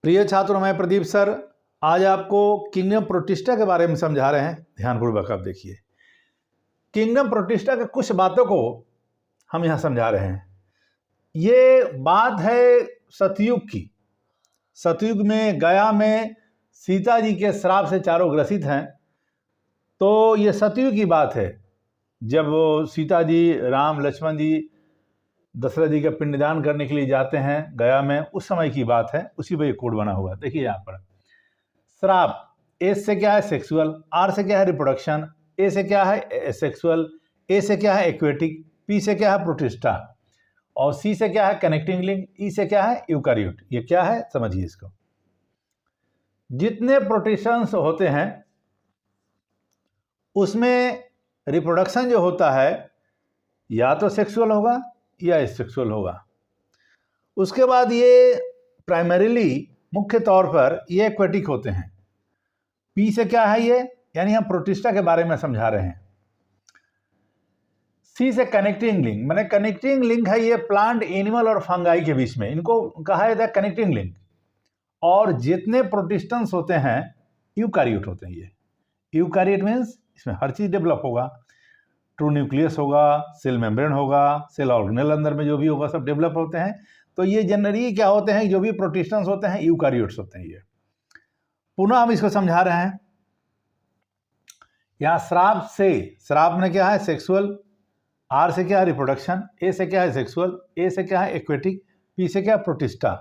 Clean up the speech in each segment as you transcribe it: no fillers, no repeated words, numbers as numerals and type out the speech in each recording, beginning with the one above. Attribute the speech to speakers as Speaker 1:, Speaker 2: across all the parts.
Speaker 1: प्रिय छात्रों, मैं प्रदीप सर आज आपको किंगडम प्रोटिस्टा के बारे में समझा रहे हैं। ध्यानपूर्वक आप देखिए। किंगडम प्रोटिस्टा के कुछ बातों को हम यहाँ समझा रहे हैं। ये बात है सतयुग की। सतयुग में गया में सीता जी के श्राप से चारों ग्रसित हैं। तो ये सतयुग की बात है, जब वो सीता जी, राम, लक्ष्मण जी दशरथ जी का पिंडदान करने के लिए जाते हैं गया में, उस समय की बात है। उसी पर ये कोड बना हुआ है। देखिए यहाँ पर श्राप, एस से क्या है सेक्सुअल, आर से क्या है रिप्रोडक्शन, ए से क्या है सेक्सुअल, ए से क्या है एक्वेटिक, पी से क्या है प्रोटिस्टा और सी से क्या है कनेक्टिंग लिंक, ई से क्या है यूकारियोट। ये क्या है समझिए इसको। जितने प्रोटिस्टेंस होते हैं उसमें रिप्रोडक्शन जो होता है या तो सेक्सुअल होगा या एसेक्सुअल होगा। उसके बाद ये प्राइमरीली मुख्य तौर पर ये एक्वेटिक होते हैं। पी से क्या है ये, यानी हम प्रोटिस्टा के बारे में समझा रहे हैं। सी से कनेक्टिंग लिंक, माने कनेक्टिंग लिंक है ये प्लांट, एनिमल और फंगाई के बीच में, इनको कहा जाता है कनेक्टिंग लिंक। और जितने प्रोटिस्टेंस होते हैं यूकारियोट होते हैं। ये यूकारियोट मीन्स इसमें हर चीज डेवलप होगा। ट्रू न्यूक्लियस होगा, सेल मेम्ब्रेन होगा, सेल ऑर्गेनेल अंदर में जो भी होगा सब डेवलप होते हैं। तो ये जनरली क्या होते हैं, जो भी प्रोटिस्टेंस होते हैं यूकारियोट्स होते हैं। ये पुनः हम इसको समझा रहे हैं। यहाँ श्राप से, श्राप में क्या है सेक्सुअल, आर से क्या है रिप्रोडक्शन, ए से क्या है सेक्सुअल, ए से क्या है एक्वेटिक, पी से क्या है प्रोटिस्टा,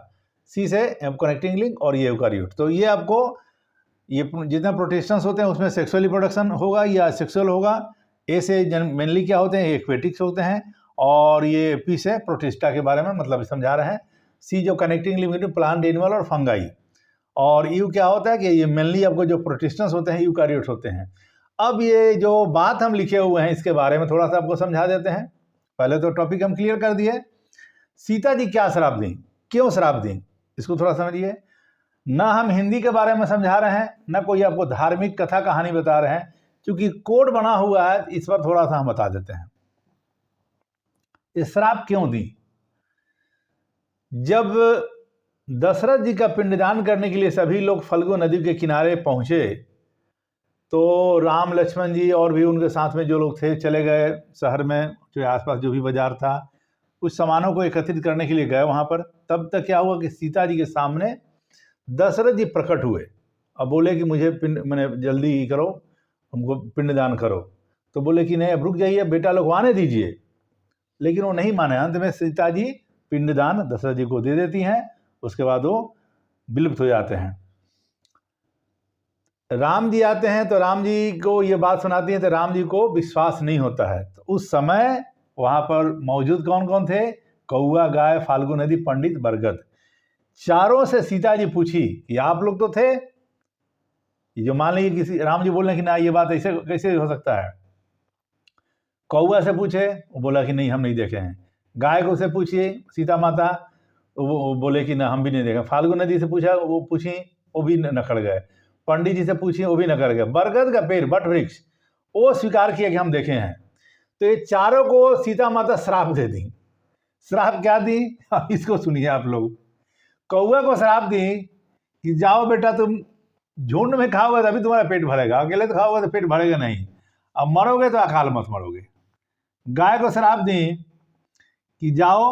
Speaker 1: सी से कनेक्टिंग लिंक और ये यूकारियोट। तो ये आपको ये जितने प्रोटिस्टेंस होते हैं उसमें सेक्सुअल रिप्रोडक्शन होगा या सेक्सुअल होगा। ए से मेनली क्या होते हैं एक्वेटिक्स होते हैं और ये पी से प्रोटिस्टा के बारे में मतलब समझा रहे हैं। सी जो कनेक्टिंग लिंक प्लांट, एनिमल और फंगाई। और यू क्या होता है कि ये मेनली आपको जो प्रोटिस्टेंस होते हैं यूकारियोट्स होते हैं। अब ये जो बात हम लिखे हुए हैं इसके बारे में थोड़ा सा आपको समझा देते हैं। पहले तो टॉपिक हम क्लियर कर दिए। सीता जी क्या श्राप दी, क्यों श्राप दी, इसको थोड़ा समझिए। ना हम हिंदी के बारे में समझा रहे हैं, ना कोई आपको धार्मिक कथा कहानी बता रहे हैं, क्योंकि कोड बना हुआ है। इस पर थोड़ा सा हम बता देते हैं। ये श्राप क्यों दी। जब दशरथ जी का पिंडदान करने के लिए सभी लोग फल्गु नदी के किनारे पहुंचे तो राम, लक्ष्मण जी और भी उनके साथ में जो लोग थे चले गए शहर में, जो आसपास जो भी बाजार था, उस सामानों को एकत्रित करने के लिए गए वहां पर। तब तक क्या हुआ कि सीता जी के सामने दशरथ जी प्रकट हुए और बोले कि मुझे मैंने जल्दी करो, हमको पिंडदान करो। तो बोले कि नहीं अब रुक जाइए, बेटा लोग आने दीजिए। लेकिन वो नहीं माने। अंत में सीता जी पिंडदान दशरथ जी को दे देती हैं। उसके बाद वो विलुप्त हो जाते हैं। राम जी आते हैं तो राम जी को ये बात सुनाती है तो राम जी को विश्वास नहीं होता है। तो उस समय वहां पर मौजूद कौन कौन थे, कौआ, गाय, फाल्गु नदी, पंडित, बरगद, चारों से सीता जी पूछी कि आप लोग तो थे। जो मान लीजिए किसी राम जी बोल रहे कि ना ये बात ऐसे कैसे हो सकता है। कौआ से पूछे, वो बोला कि नहीं हम नहीं देखे हैं। गाय को से पूछिए सीता माता, वो बोले कि ना हम भी नहीं देखे। फाल्गु नदी से पूछा, वो पूछी, वो भी नकड़ गए। पंडित जी से पूछिए, वो भी नकड़ गए। बरगद का पेड़, बट वृक्ष, वो स्वीकार किया कि हम देखे हैं। तो ये चारों को सीता माता श्राप दे दी। श्राप क्या दी, इसको सुनिए आप लोग। कौआ को श्राप दी कि जाओ बेटा, तुम झुंड में खाओगे तभी तुम्हारा पेट भरेगा, अकेले तो खाओगे तो पेट भरेगा नहीं, अब मरोगे तो अकाल मत मरोगे। गाय को श्राप दी कि जाओ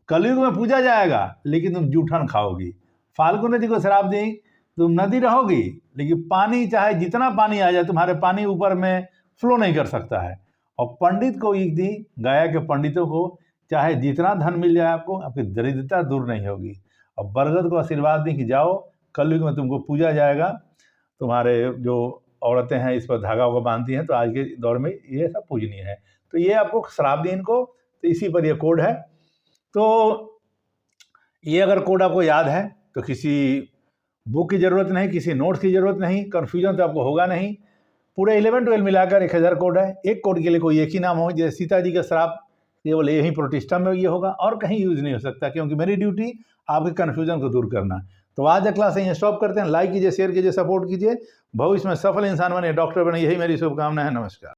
Speaker 1: कलयुग में पूजा जाएगा लेकिन तुम जूठन खाओगी। फाल्गु नदी को श्राप दी, तुम नदी रहोगी लेकिन पानी चाहे जितना पानी आ जाए तुम्हारे पानी ऊपर में फ्लो नहीं कर सकता है। और पंडित को एक दी, गया के पंडितों को, चाहे जितना धन मिल जाए आपको, आपकी दरिद्रता दूर नहीं होगी। और बरगद को आशीर्वाद दी कि जाओ कलयुग में तुमको पूजा जाएगा। तुम्हारे जो औरतें हैं इस पर धागा को बांधती हैं, तो आज के दौर में ये सब पूजनीय है। तो ये आपको श्राप दी इनको, तो इसी पर ये कोड है। तो ये अगर कोड आपको याद है तो किसी बुक की ज़रूरत नहीं, किसी नोट्स की ज़रूरत नहीं, कन्फ्यूजन तो आपको होगा नहीं। पूरे 11-12 मिलाकर 1000 कोड है। एक कोड के लिए कोई एक ही नाम हो, जैसे सीता जी का श्राप केवल यही प्रोटिस्टा में ये होगा और कहीं यूज नहीं हो सकता, क्योंकि मेरी ड्यूटी आपके कन्फ्यूजन को दूर करना। तो आज का क्लास यहीं स्टॉप करते हैं। लाइक कीजिए, शेयर कीजिए, सपोर्ट कीजिए। भविष्य में सफल इंसान बने, डॉक्टर बने, यही मेरी शुभकामना है। नमस्कार।